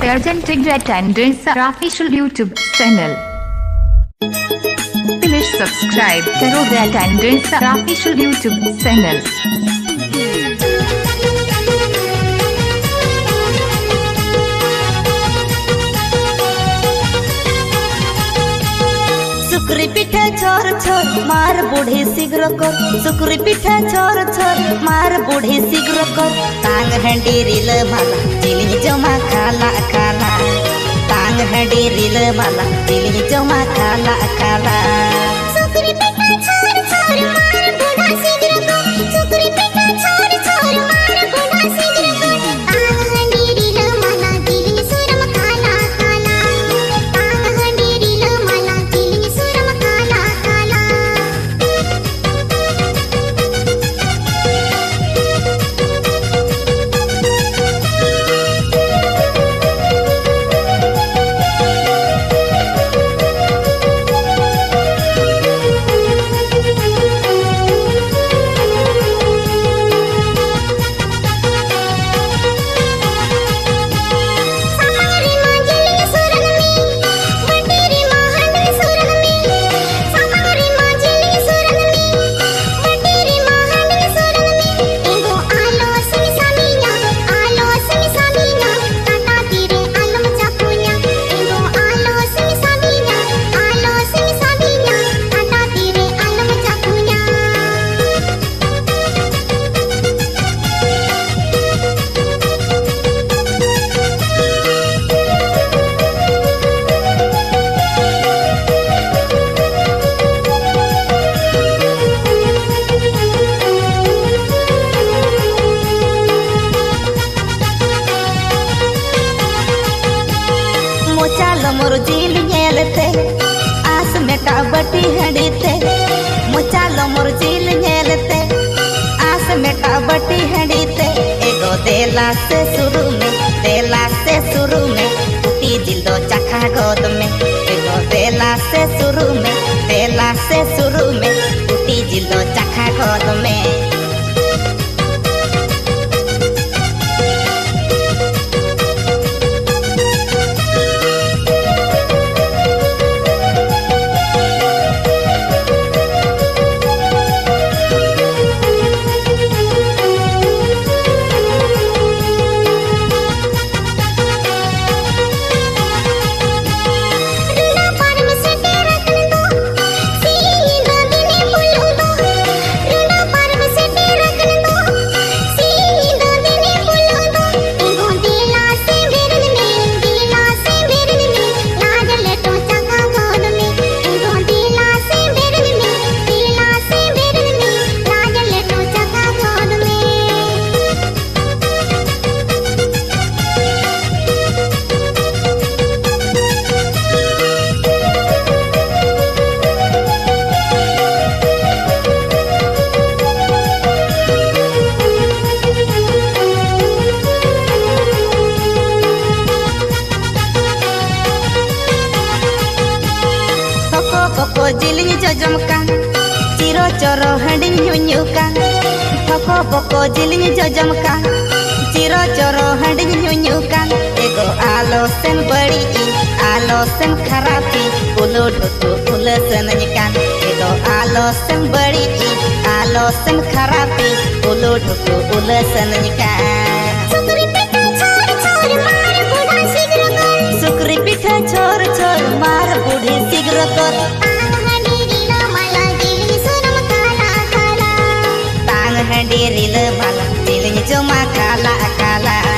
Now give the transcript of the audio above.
urgent attendance our official YouTube channel. Please subscribe करो the attendance our official YouTube channel. Sukri पिठा छोर छोर मार बूढ़ी शीघ्र कर सुकरी पिठा छोर छोर मार बूढ़ी शीघ्र कर टांग हंडी रिल माला चिली जमा खाला खाला टांग हंडी रिल माला चिली जमा खाला खाला सुकरी पिठा छोर छोर मार बूढ़ा शीघ्र कर सुकरी पिठा छोर छोर मार बूढ़ा शीघ्र कर टांग हंडी रिल माला चिली सुरम खाला खाला टांग हंडी रिल माला चिली सुरम खाला खाला मोर झील नेलते आस में काबटी हंडीते मुचालो मोर झील नेलते आस में काबटी हंडीते एगो देला से शुरू में टूटी दिल दो चखा गोद में एगो देला से शुरू में टूटी दिल दो चखा गोद में Poko jiling jojomkan ciro coro handing nyunyukan poko jiling jojomkan ciro coro handing nyunyukan ego alo sen badi alo sen kharapi ulo dhutu ula senanyakan ego alo sen badi alo sen kharapi ulo dhutu ula senanyakan sukri pitha chor chor maar budha shigra kar sukri pitha chor chor maar budi shigra kar handi rila mala, ciling cuma kala kala.